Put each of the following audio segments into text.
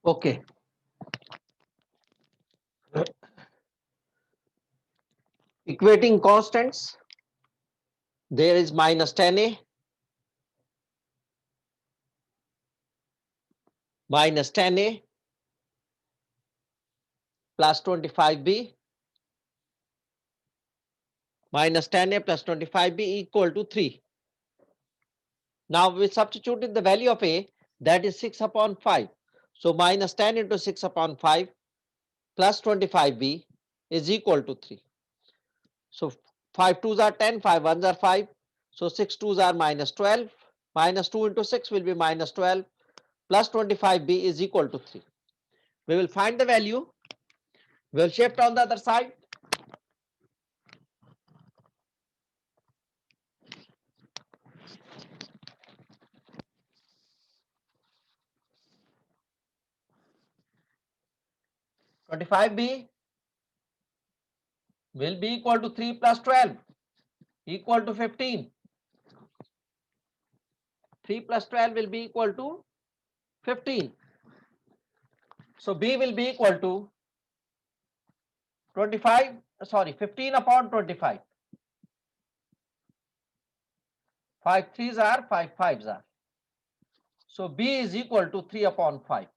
Okay. Equating constants, there is minus 10a minus 10a plus 25b minus 10a plus 25b equal to 3. Now we substituted the value of a, that is 6 upon 5. So minus 10 into 6 upon 5 plus 25b is equal to 3. So 5 2s are 10, 5 1s are 5. So 6 2s are minus 12. Minus 2 into 6 will be minus 12 plus 25b is equal to 3. We will find the value. We will shift on the other side. $25b will be equal to 3 plus 12 equal to 15. 3 plus 12 will be equal to 15. So b will be equal to 15 upon 25. 5 3s are 5 5s are. So b is equal to 3 upon 5.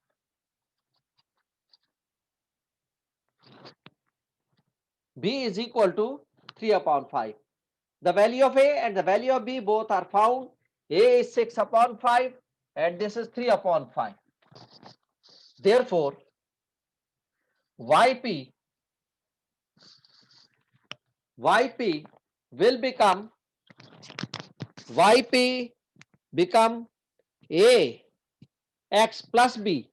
B is equal to 3 upon 5. The value of A and the value of B both are found. A is 6 upon 5 and this is 3 upon 5. Therefore, YP will become A x plus B.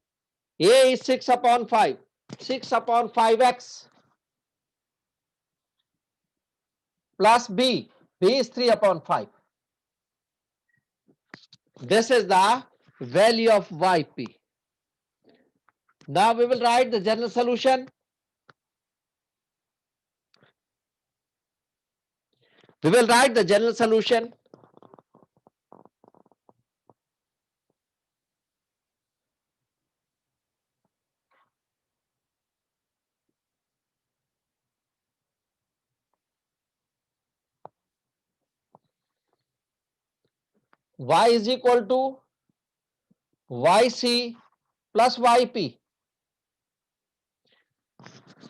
A is 6 upon 5. 6 upon 5x plus B. B is 3 upon 5. This is the value of YP. Now we will write the general solution. We will write the general solution. Y is equal to YC plus YP.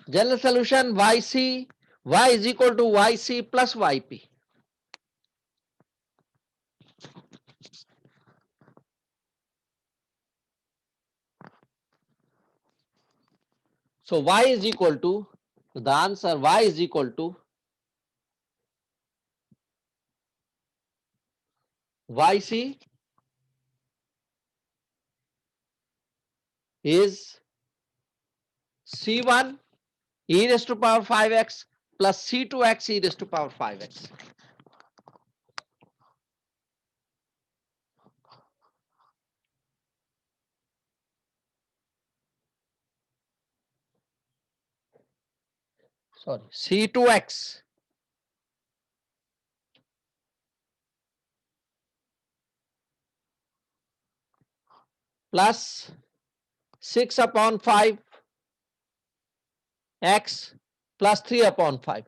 General solution YC, Y is equal to YC plus YP. So Y is equal to, the answer Y is equal to YC is C1 e raised to power 5x plus C2x e raised to power 5x. Sorry, C2x plus 6 upon 5 x plus 3 upon 5.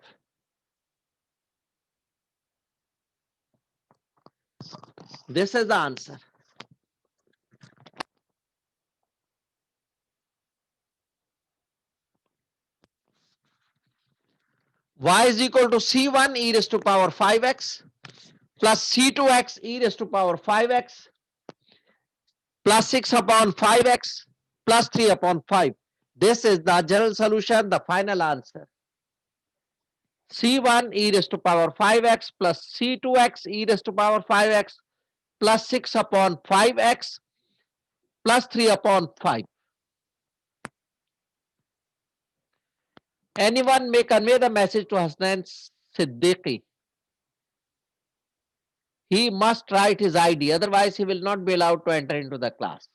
This is the answer. Y is equal to C1 e raised to power 5x plus c2x e raised to power 5x plus 6 upon 5x plus 3 upon 5. This is the general solution, the final answer. C1 e raised to power 5x plus C2x e raised to power 5x plus 6 upon 5x plus 3 upon 5. Anyone may convey the message to Hasnan Siddiqui. He must write his ID, otherwise he will not be allowed to enter into the class.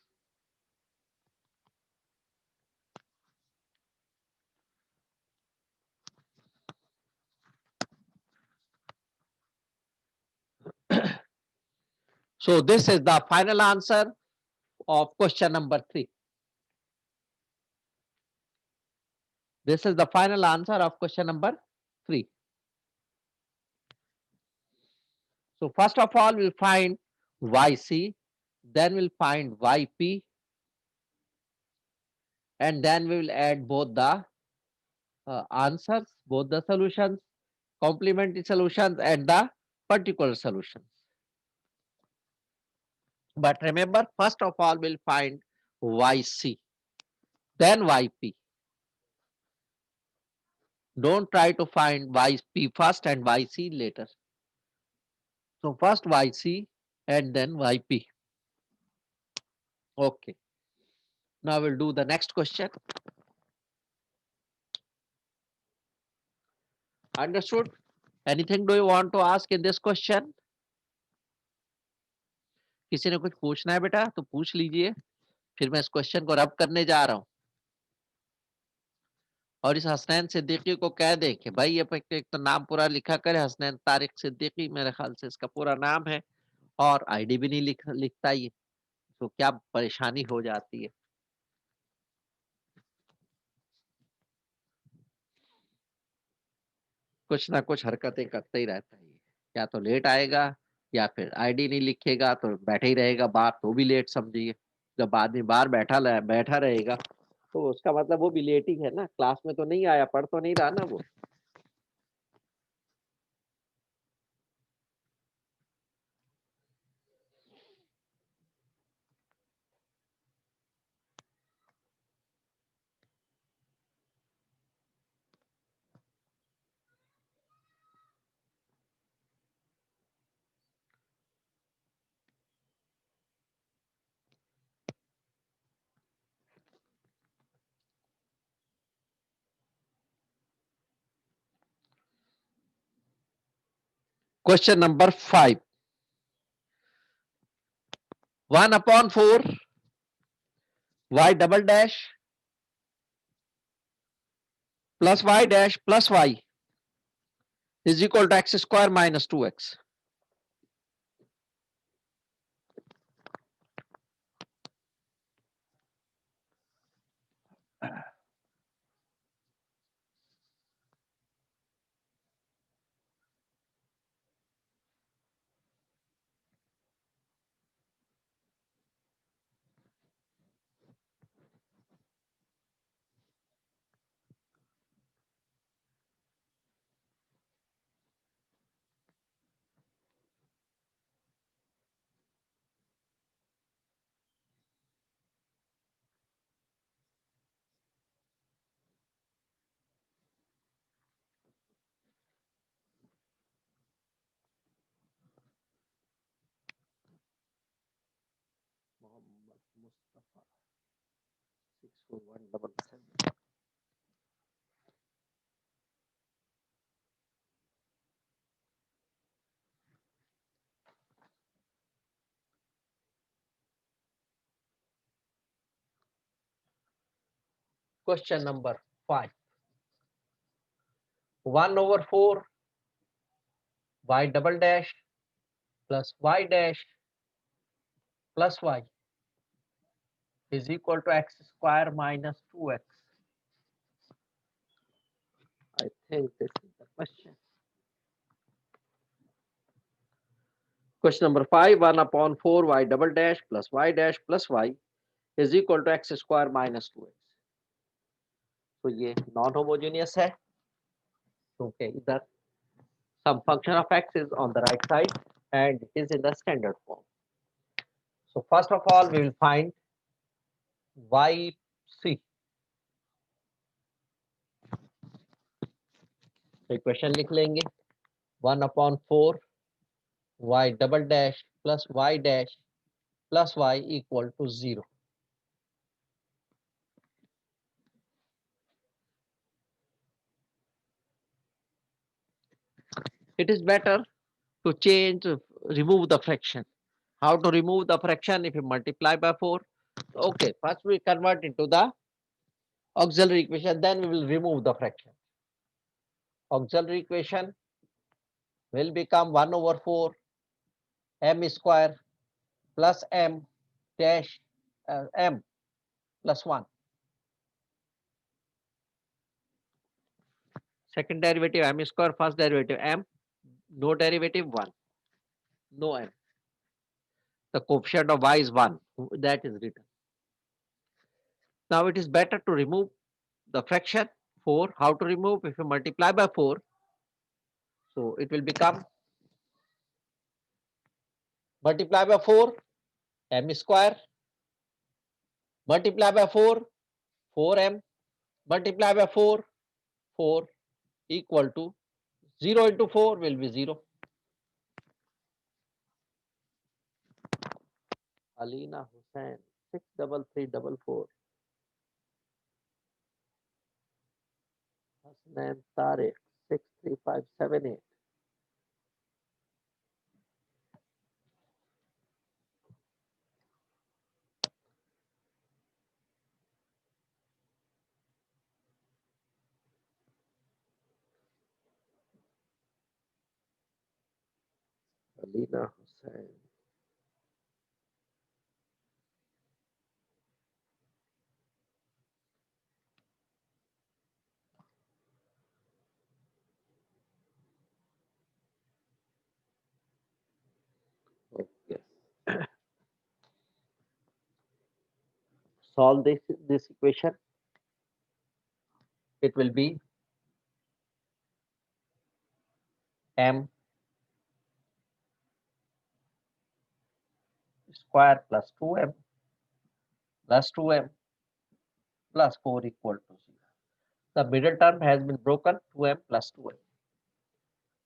So this is the final answer of question number 3. This is the final answer of question number 3. So first of all, we'll find YC, then we'll find YP, and then we will add both the answers, both the solutions, complementary solutions and the particular solutions. But remember, first of all, we'll find YC, then YP. Don't try to find YP first and YC later. So first YC and then YP. Okay. Now we'll do the next question. Understood? Anything do you want to ask in this question? किसी ने कुछ पूछना है बेटा तो पूछ लीजिए, फिर मैं इस क्वेश्चन को रब करने जा रहा हूं और इस हसनैन सिद्दीकी को कह दें कि भाई ये एक तो नाम पूरा लिखा करे, हसनैन तारिक सिद्दीकी मेरे ख्याल से इसका पूरा नाम है और आईडी भी नहीं लिखता ये, तो क्या परेशानी हो जाती है। कुछ ना कुछ हरकतें करते ही रहता है, या तो लेट आएगा या फिर आईडी नहीं लिखेगा तो बैठे ही रहेगा बाहर, तो भी लेट समझिए। जब आदमी बाहर बैठा रहेगा तो उसका मतलब वो भी लेट ही है ना, क्लास में तो नहीं आया, पढ़ तो नहीं रहा ना वो। Question number 5, 1/4 y double dash plus y dash plus y is equal to x square minus 2x. Mustafa 64177. Question number 5, 1/4 y double dash plus y dash plus y is equal to x square minus 2x. I think this is the question. Question number 5, 1/4 y double dash plus y is equal to x square minus 2x. तो ये non homogeneous है क्योंकि इधर some function of x is on the right side and it is in the standard form. So first of all, we will find yc. तो equation लिख लेंगे 1/4 y double dash plus y dash plus y equal to 0. It is better to remove the fraction. How to remove the fraction if you multiply by 4? Okay, first we convert into the auxiliary equation, then we will remove the fraction. Auxiliary equation will become 1/4 m square plus m dash m plus 1. Second derivative m square, first derivative m, no derivative 1, no m. The coefficient of y is 1, that is written. Now it is better to remove the fraction 4. How to remove? If you multiply by 4, so it will become multiply by 4 m square, multiply by 4 4m, multiply by 4 4 equal to 0 into 4 will be 0. Alina Hussain 63344. Hasnan Tariq 63578. Alina Hussain. Okay. Solve this equation. It will be m square plus 2m plus 2m plus 4 equal to 0. The middle term has been broken, 2m plus 2m.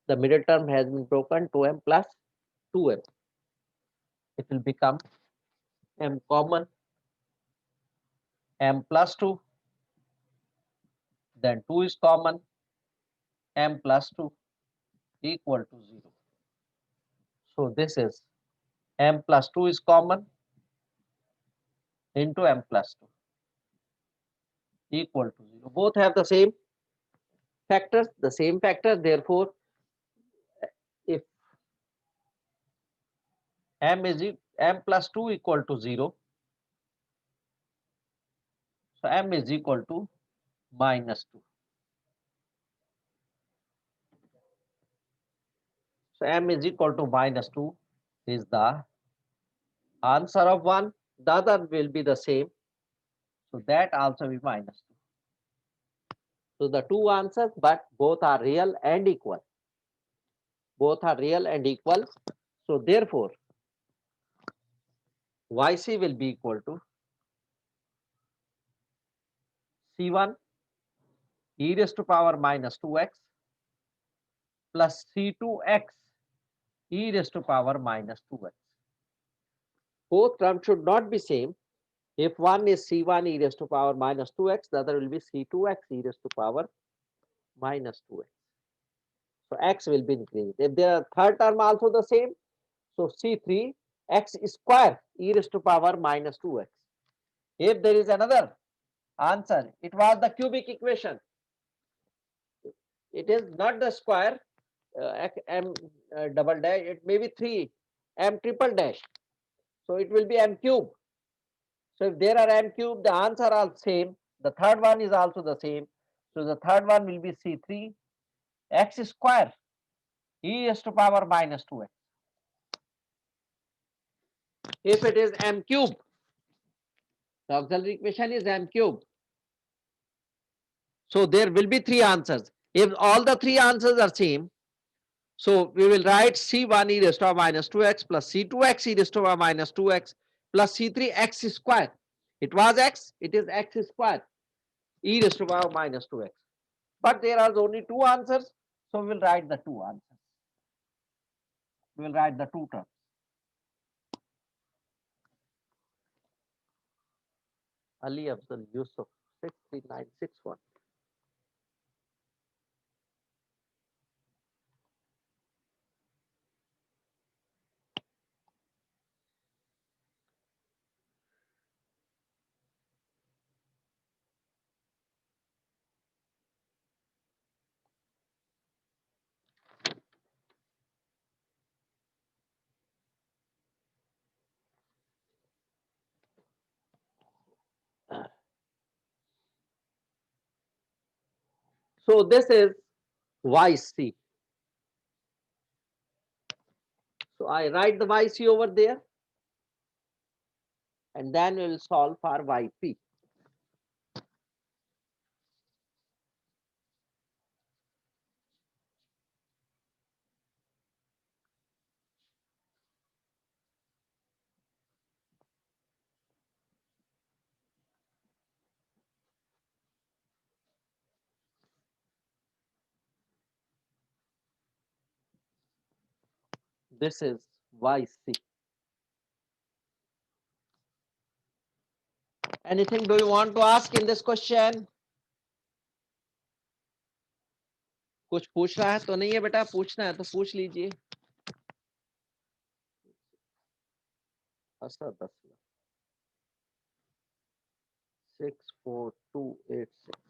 The middle term has been broken, 2m plus 2m. It will become m common, m plus 2, then 2 is common, m plus 2 equal to 0. So this is m plus 2 is common into m plus 2 equal to 0. Both have the same factors, therefore if m plus 2 equal to 0, so m is equal to minus 2. So m is equal to minus 2 is the answer of one. The other will be the same. So that also will be minus 2. So the two answers, but both are real and equal. Both are real and equal. So therefore, yc will be equal to c1 e raised to power minus 2x plus c2x e raised to power minus 2x. Both terms should not be same. If one is c1 e raised to power minus 2x, the other will be c2x e raised to power minus 2x. So x will be increased. If the third term also the same, so c3 x square e raised to power minus 2x. If there is another answer, it was the cubic equation. It is not the square m double dash. It may be 3 m triple dash. So it will be m cube. So if there are m cube, the answer are same. The third one is also the same. So the third one will be c3 x square e raised to power minus 2x. If it is m cube, the auxiliary equation is m cube. So there will be three answers. If all the three answers are same, So we will write C1 e raised to power minus 2x plus C2x e raised to power minus 2x plus C3 x square. It was x, it is x square e raised to power minus 2x. But there are only two answers, so we will write the two answers. We will write the two terms. Ali Afzal Yusuf 63961. So this is YC. So I write the YC over there and then we will solve for YP. This is YC. Anything do you want to ask in this question? कुछ पूछना है तो नहीं है बेटा, पूछना है तो पूछ लीजिए. Asad 64286.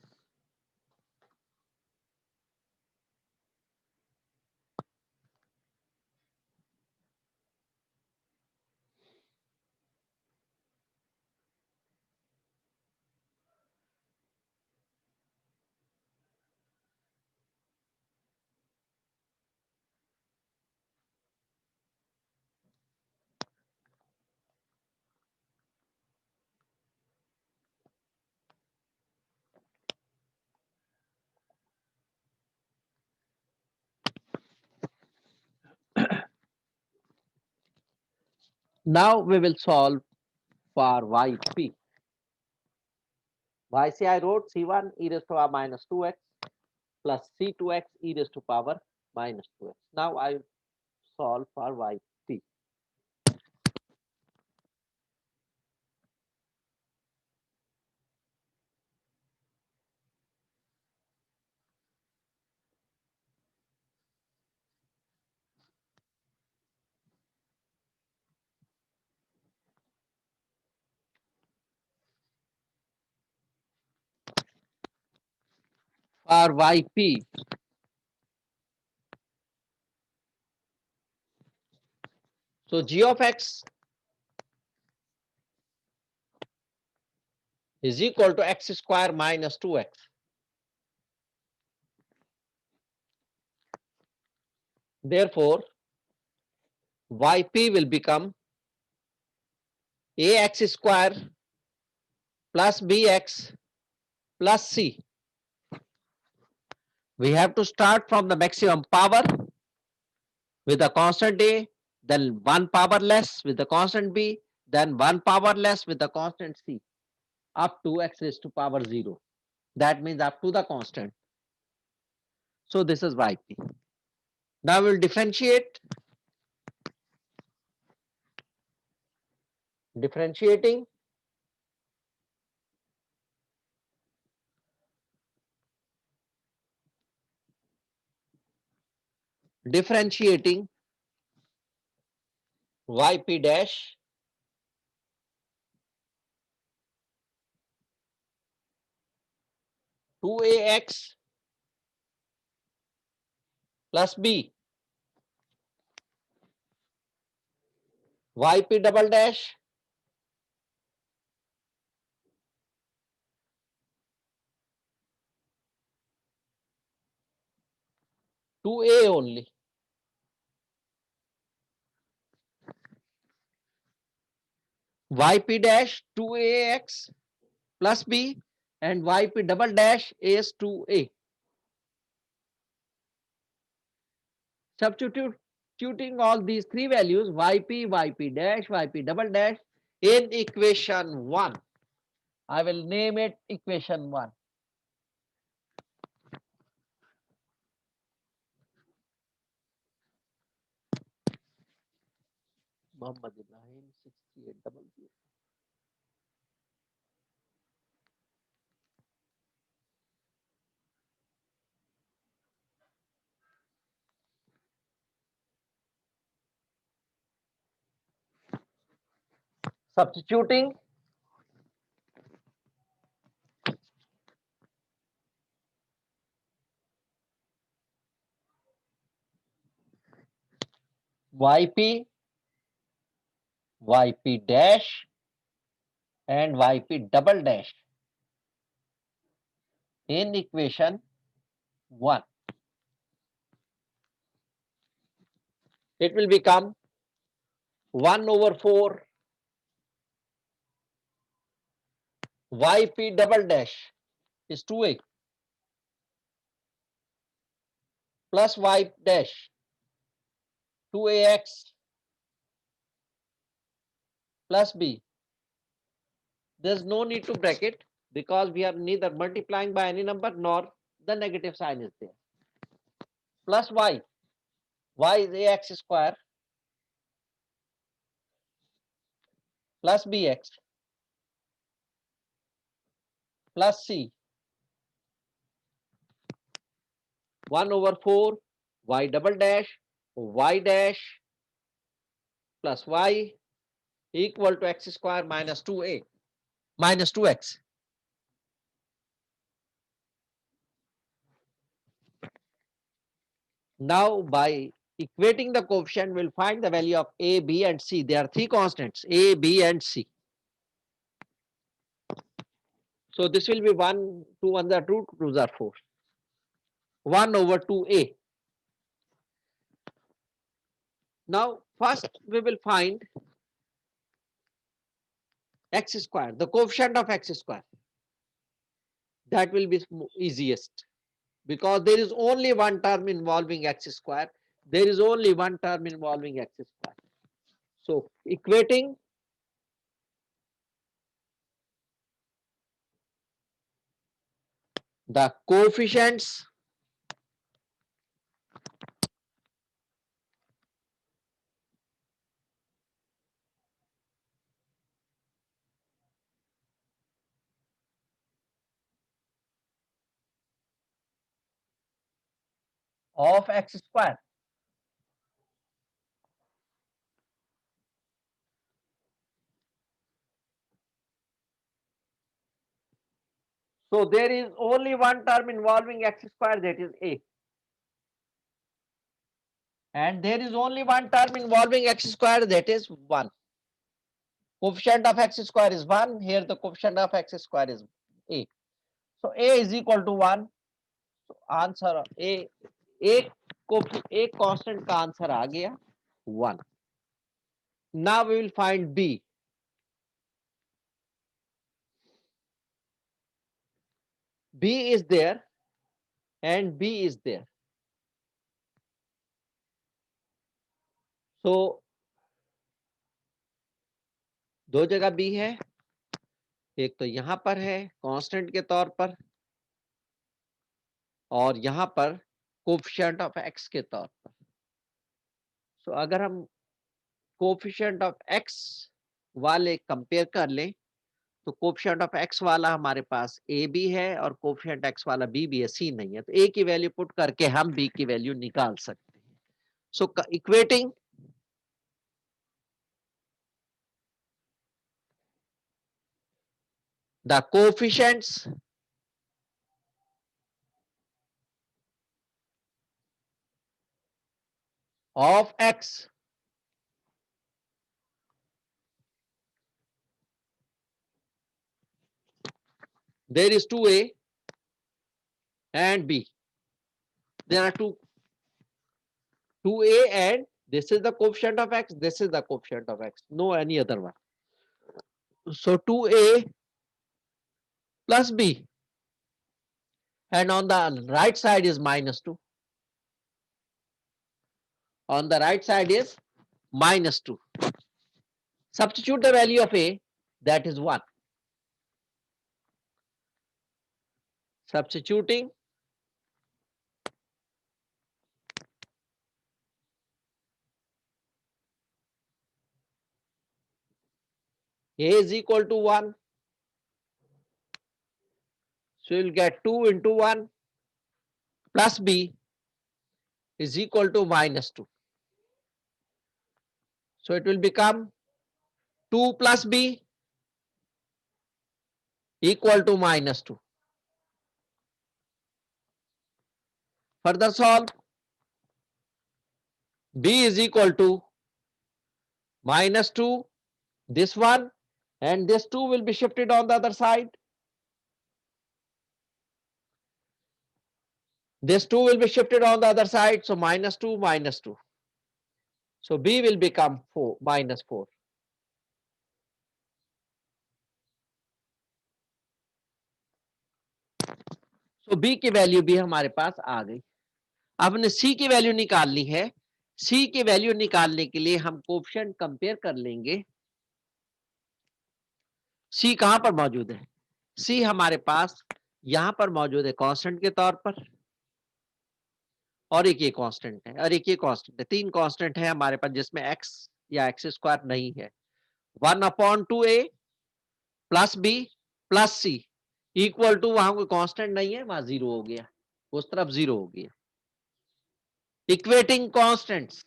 Now we will solve for YP. YC I wrote C1 e raised to power minus 2x plus C2x e raised to power minus 2x. Now I will solve for YP. For YP, so g of x is equal to x square minus 2x. Therefore, YP will become ax square plus bx plus c. We have to start from the maximum power with a constant a, then one power less with the constant b, then one power less with the constant c, up to x raised to power 0. That means up to the constant. So this is YP. Now we'll differentiate. Differentiating. Differentiating YP dash two AX plus B YP double dash two A only. YP dash 2AX plus B and YP double dash is 2A. Substituting all these three values, yp, yp dash, yp double dash, in equation 1. I will name it equation 1. Muhammad Ibrahim 63800. Substituting yp, yp dash and yp double dash in equation 1. It will become 1 over 4 yp double dash is 2a plus y dash 2ax plus b. There's no need to bracket because we are neither multiplying by any number nor the negative sign is there. Plus y is ax square plus bx plus c 1 over 4 y double dash y dash plus y equal to x square minus 2a minus 2x. Now by equating the coefficient, we'll find the value of a, b and c. There are three constants a, b and c. So this will be 1, 2, 1 are 2, 2 are 4. 1 over 2a. Now first we will find x square, the coefficient of x square. That will be easiest because there is only one term involving x square. There is only one term involving x square. So equating the coefficients of x square. So there is only one term involving x square, that is a. And there is only one term involving x square, that is 1. Coefficient of x square is 1. Here the coefficient of x square is a. So a is equal to 1. So answer a constant का answer आ गया 1. Now we will find b. b is there and b is there. So दो जगह b है, एक तो यहां पर है कांस्टेंट के तौर पर और यहां पर कोफिशिएंट ऑफ x के तौर पर. सो अगर हम कोफिशिएंट ऑफ x वाले कंपेयर कर लें तो कोफिशिएंट ऑफ x वाला हमारे पास a भी है और कोफिशिएंट x वाला b भी है, c नहीं है. तो a की वैल्यू पुट करके हम b की वैल्यू निकाल सकते हैं. सो equating the coefficients of x there is 2a and b. There are 2a and this is the coefficient of x, this is the coefficient of x, no any other one. So 2a plus b and on the right side is minus 2. On the right side is minus 2. Substitute the value of A, that is 1. Substituting A is equal to 1. So you'll get 2 into 1 plus B is equal to minus 2. So it will become 2 plus B equal to minus 2. Further solve. B is equal to minus 2, this one, and this 2 will be shifted on the other side. This 2 will be shifted on the other side, so minus 2, minus 2. So B will become 4, minus 4. So B की value भी हमारे पास आ गई. अब हमने C की value निकालनी है. C की वैल्यू निकालने के लिए हम कोएफिशिएंट कंपेयर कर लेंगे. C कहां पर मौजूद है? C हमारे पास यहां पर मौजूद है कांस्टेंट के तौर पर, और एक ये कांस्टेंट है, और एक ये कांस्टेंट है. 3 कांस्टेंट है हमारे पास जिसमें x या x स्क्वायर नहीं है. 1/2a plus b plus c equal to, वहां कोई कांस्टेंट नहीं है, वहां 0 हो गया, उस तरफ 0 हो गया. इक्वेटिंग कांस्टेंट्स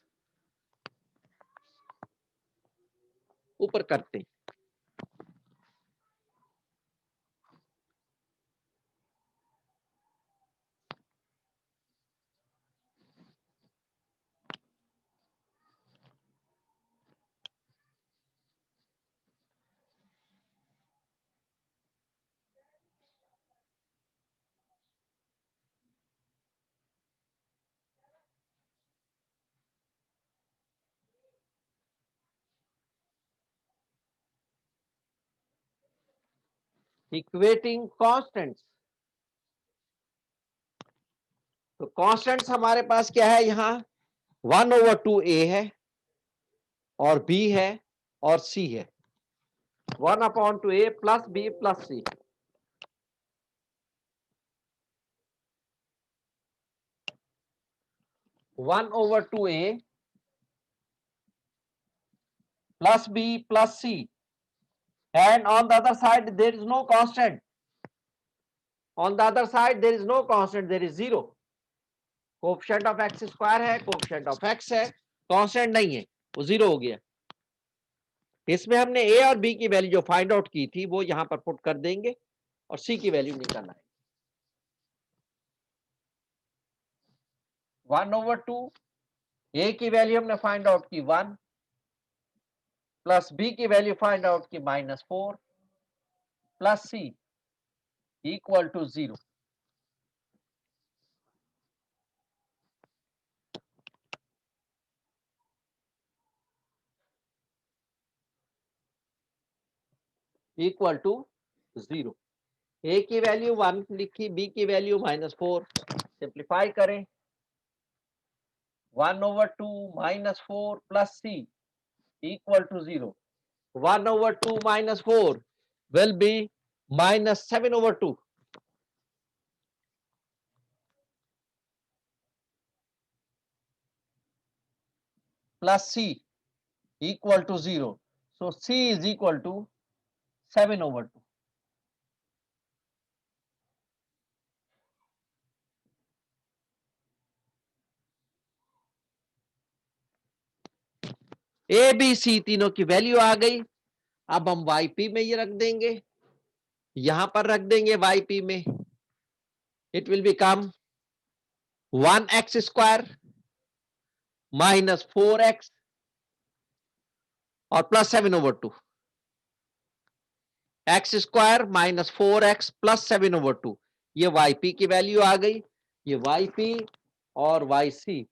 ऊपर करते हैं. Equating constants. तो कांस्टेंट्स हमारे पास क्या है? यहां 1/2a है, और b है, और c है. 1/2a plus b plus c. 1/2a plus b plus c, and on the other side there is no constant. On the other side there is no constant, there is 0. Coefficient of x square है, coefficient of x है, constant नहीं है, वो 0 हो गया. इसमें हमने a और b की वैल्यू जो फाइंड आउट की थी वो यहां पर पुट कर देंगे, और c की वैल्यू निकालना है. 1/2 a की वैल्यू हमने फाइंड आउट की 1, प्लस b की वैल्यू फाइंड आउट की -4, plus c equal to 0. Equal to 0. a की वैल्यू 1 लिखी, b की वैल्यू -4. सिंप्लीफाई करें. 1/2 -4 plus c equal to 0. 1/2 -4 will be -7/2. Plus c equal to 0. So c is equal to 7/2. A B C तीनों की value आ गई. अब हम yp में ये रख देंगे, यहां पर रख देंगे yp में. It will become 1x square -4x और plus 7/2. x square -4x plus 7/2. ये yp की वैल्यू आ गई. ये yp और yc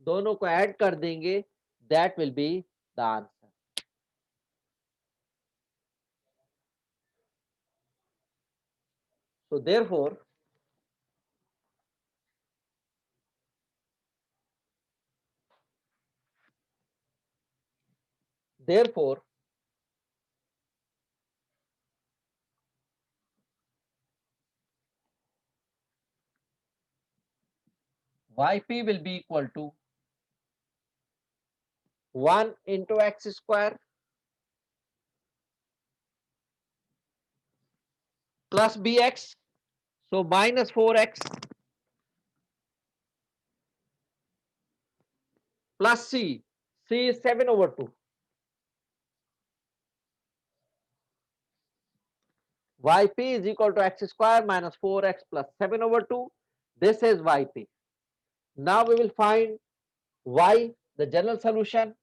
दोनों को ऐड कर देंगे, that will be the answer. So therefore Therefore, yp will be equal to 1 into x square plus bx, so minus 4x plus c. C is 7/2. Yp is equal to x square minus 4x plus 7/2. This is yp. Now we will find y, the general solution.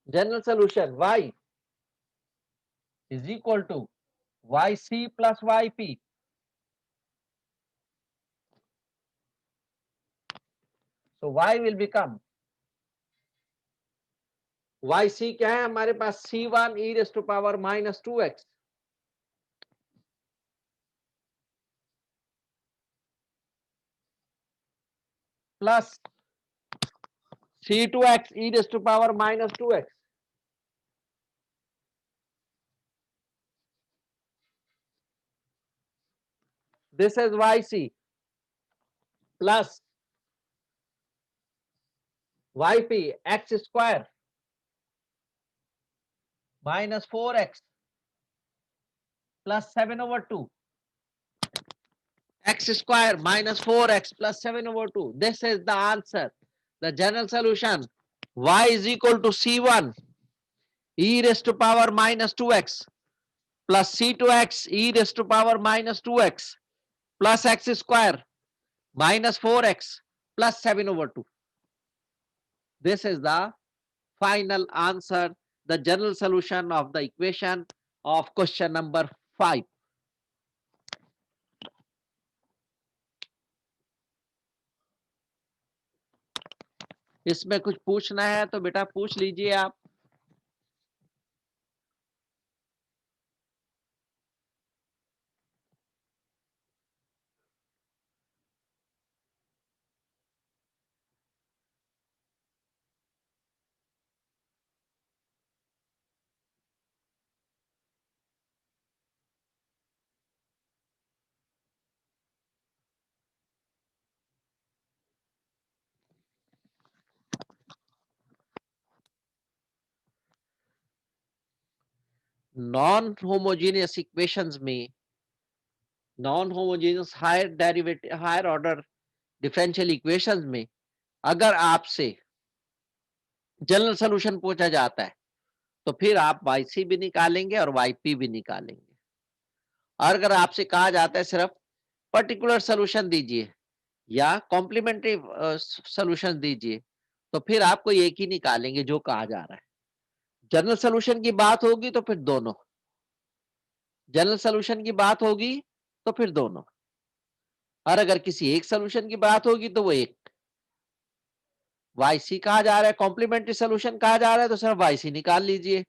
General solution y is equal to yc plus yp. So y will become yc क्या है हमारे पास c1 e raised to power minus 2x plus c2x e raised to power minus 2x. This is yc plus yp x square minus 4x plus 7/2. X square minus 4x plus 7/2. This is the answer. The general solution y is equal to c1 e raised to power minus 2x plus c2x e raised to power minus 2x plus x square minus 4x plus 7/2. This is the final answer, the general solution of the equation of question number 5. इसमें कुछ पूछना है तो बेटा पूछ लीजिए आप. Non homogeneous equations में, non homogeneous higher derivative, higher order differential equations में अगर आपसे जनरल सॉल्यूशन पूछा जाता है तो फिर आप yc भी निकालेंगे और yp भी निकालेंगे. और अगर आपसे कहा जाता है सिर्फ पर्टिकुलर सॉल्यूशन दीजिए या कॉम्प्लीमेंट्री सॉल्यूशन दीजिए तो फिर आपको एक ही निकालेंगे जो कहा जा रहा है. जनरल सॉल्यूशन की बात होगी तो फिर दोनों, जनरल सॉल्यूशन की बात होगी तो फिर दोनों, और अगर किसी एक सॉल्यूशन की बात होगी तो वो एक. yc कहा जा रहा है, कॉम्प्लीमेंट्री सॉल्यूशन कहा जा रहा है तो सिर्फ yc निकाल लीजिए.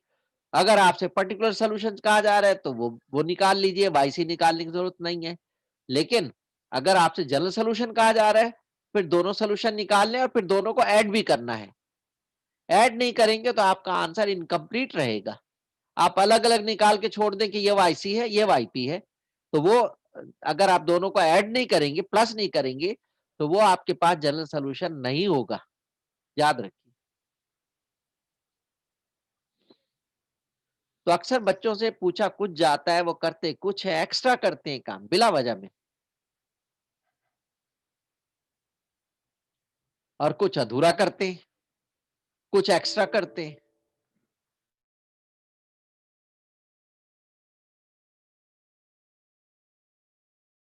अगर आपसे पर्टिकुलर सॉल्यूशन कहा जा रहा है तो वो निकाल लीजिए, yc निकालने की जरूरत नहीं है. लेकिन अगर आपसे जनरल सॉल्यूशन कहा जा रहा है फिर दोनों सॉल्यूशन निकालने और फिर दोनों को ऐड भी करना है. ऐड नहीं करेंगे तो आपका आंसर इनकम्प्लीट रहेगा. आप अलग अलग निकाल के छोड़ दें कि ये yc है ये yp है, तो वो अगर आप दोनों को ऐड नहीं करेंगे, प्लस नहीं करेंगे, तो वो आपके पास जनरल सॉल्यूशन नहीं होगा. याद रखिए. तो अक्सर बच्चों से पूछा कुछ जाता है, वो करते कुछ है, एक्स्ट्रा करते हैं काम बिला वजह में, और कुछ अधूरा करते हैं, कुछ एक्स्ट्रा करते हैं.